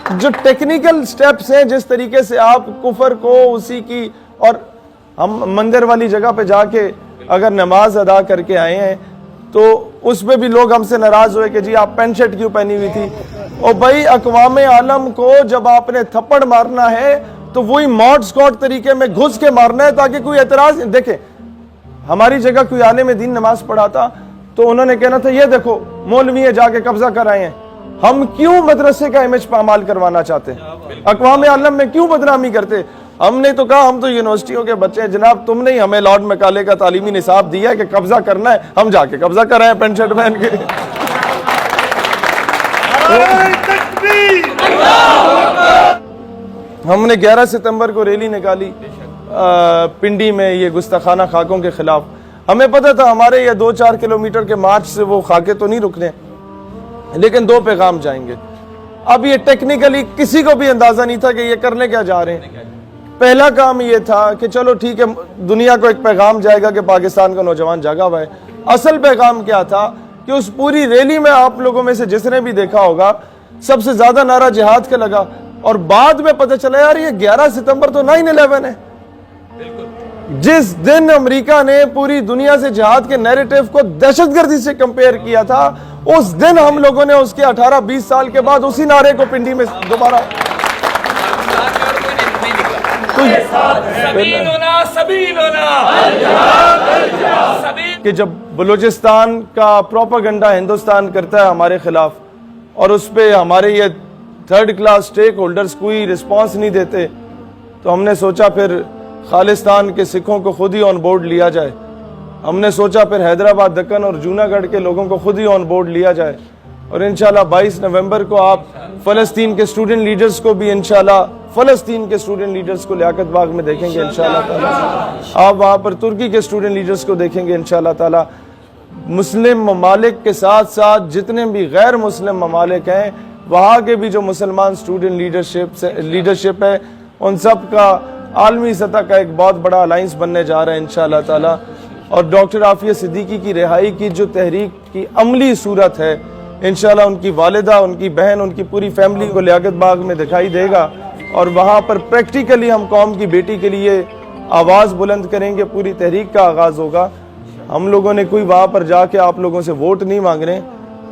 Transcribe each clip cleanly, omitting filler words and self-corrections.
جو technical steps ہیں جس طریقے سے آپ کفر کو اسی کی، اور ہم مندر والی جگہ پہ جا کے اگر نماز ادا کر کے آئے ہیں تو اس پہ بھی لوگ ہم سے ناراض ہوئے کہ جی آپ پینٹ شرٹ کیوں پہنی ہوئی تھی. اور بھائی اقوام عالم کو جب آپ نے تھپڑ مارنا ہے تو وہی ماڈ سکواڈ طریقے میں گھس کے مارنا ہے تاکہ کوئی اعتراض. دیکھیں ہماری جگہ کوئی عالم دین نماز پڑھاتا تو انہوں نے کہنا تھا یہ دیکھو مولوی جا کے قبضہ کر آئے ہیں. ہم کیوں مدرسے کا امیج پامال کروانا چاہتے ہیں؟ اقوام عالم میں کیوں بدنامی کرتے؟ ہم نے تو کہا ہم تو یونیورسٹیوں کے بچے ہیں، جناب تم نے ہمیں لارڈ میکالے کا تعلیمی نصاب دیا ہے کہ قبضہ کرنا ہے، ہم جا کے قبضہ کر رہے ہیں پینٹ شرٹ پہن کے. ہم نے 11 ستمبر کو ریلی نکالی پنڈی میں یہ گستاخانہ خاکوں کے خلاف. ہمیں پتہ تھا ہمارے یہ 2-4 کلومیٹر کے مارچ سے وہ خاکے تو نہیں رکنے، لیکن 2 پیغام جائیں گے. اب یہ ٹیکنیکلی کسی کو بھی اندازہ نہیں تھا کہ یہ کرنے کیا جا رہے ہیں. پہلا کام یہ تھا کہ چلو ٹھیک ہے دنیا کو ایک پیغام جائے گا کہ پاکستان کا نوجوان جاگا ہوا ہے. اصل پیغام کیا تھا کہ اس پوری ریلی میں آپ لوگوں میں سے جس نے بھی دیکھا ہوگا سب سے زیادہ نعرہ جہاد کا لگا، اور بعد میں پتہ چلا یار یہ 11 ستمبر تو 9/11 ہے. جس دن امریکہ نے پوری دنیا سے جہاد کے نیریٹیو کو دہشت گردی سے کمپیئر کیا تھا، اس دن ہم لوگوں نے اس کے 18-20 سال کے بعد اسی نعرے کو پنڈی میں دوبارہ کہ جب بلوچستان کا پروپیگنڈا ہندوستان کرتا ہے ہمارے خلاف اور اس پہ ہمارے یہ 3rd کلاس سٹیک ہولڈرز کوئی رسپانس نہیں دیتے، تو ہم نے سوچا پھر خالستان کے سکھوں کو خود ہی آن بورڈ لیا جائے. ہم نے سوچا پھر حیدرآباد، دکن اور جوناگڑھ کے لوگوں کو خود ہی آن بورڈ لیا جائے، اور انشاءاللہ 22 نومبر کو آپ فلسطین کے اسٹوڈنٹ لیڈرز کو بھی انشاءاللہ فلسطین کے اسٹوڈنٹ لیڈرز کو لیاقت باغ میں دیکھیں گے انشاءاللہ تعالی. آپ وہاں پر ترکی کے اسٹوڈنٹ لیڈرز کو دیکھیں گے انشاءاللہ تعالی. مسلم ممالک کے ساتھ ساتھ جتنے بھی غیر مسلم ممالک ہیں وہاں کے بھی جو مسلمان اسٹوڈنٹ لیڈرشپ ہے ان سب کا عالمی سطح کا ایک بہت بڑا الائنس بننے جا رہا ہے انشاءاللہ تعالی. اور ڈاکٹر عافیہ صدیقی کی رہائی کی جو تحریک کی عملی صورت ہے انشاءاللہ ان کی والدہ، ان کی بہن، ان کی پوری فیملی کو لیاقت باغ میں دکھائی دے گا، اور وہاں پر پریکٹیکلی ہم قوم کی بیٹی کے لیے آواز بلند کریں گے. پوری تحریک کا آغاز ہوگا. ہم لوگوں نے کوئی وہاں پر جا کے آپ لوگوں سے ووٹ نہیں مانگ رہے،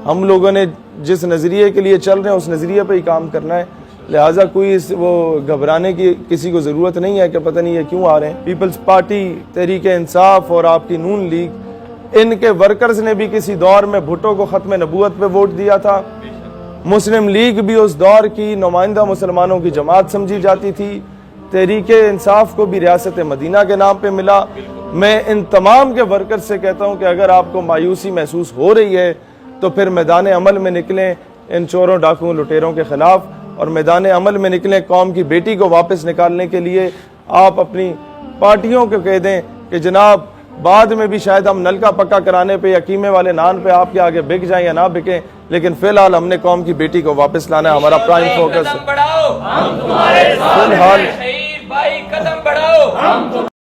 ہم لوگوں نے جس نظریے کے لیے چل رہے ہیں اس نظریے پہ ہی کام کرنا ہے. لہٰذا کوئی وہ گھبرانے کی کسی کو ضرورت نہیں ہے کہ پتہ نہیں یہ کیوں آ رہے ہیں. پیپلز پارٹی، تحریک انصاف اور آپ کی نون لیگ، ان کے ورکرز نے بھی کسی دور میں بھٹو کو ختم نبوت پہ ووٹ دیا تھا. مسلم لیگ بھی اس دور کی نمائندہ مسلمانوں کی جماعت سمجھی جاتی تھی. تحریک انصاف کو بھی ریاست مدینہ کے نام پہ ملا. میں ان تمام کے ورکر سے کہتا ہوں کہ اگر آپ کو مایوسی محسوس ہو رہی ہے تو پھر میدان عمل میں نکلیں ان چوروں ڈاکوؤں لٹیروں کے خلاف، اور میدان عمل میں نکلیں قوم کی بیٹی کو واپس نکالنے کے لیے. آپ اپنی پارٹیوں کو کہہ دیں کہ جناب بعد میں بھی شاید ہم نلکا پکا کرانے پہ یا قیمے والے نان پہ آپ کے آگے بک جائیں یا نہ بکیں، لیکن فی الحال ہم نے قوم کی بیٹی کو واپس لانا ہے، ہمارا پرائم فوکس ہے. فی الحال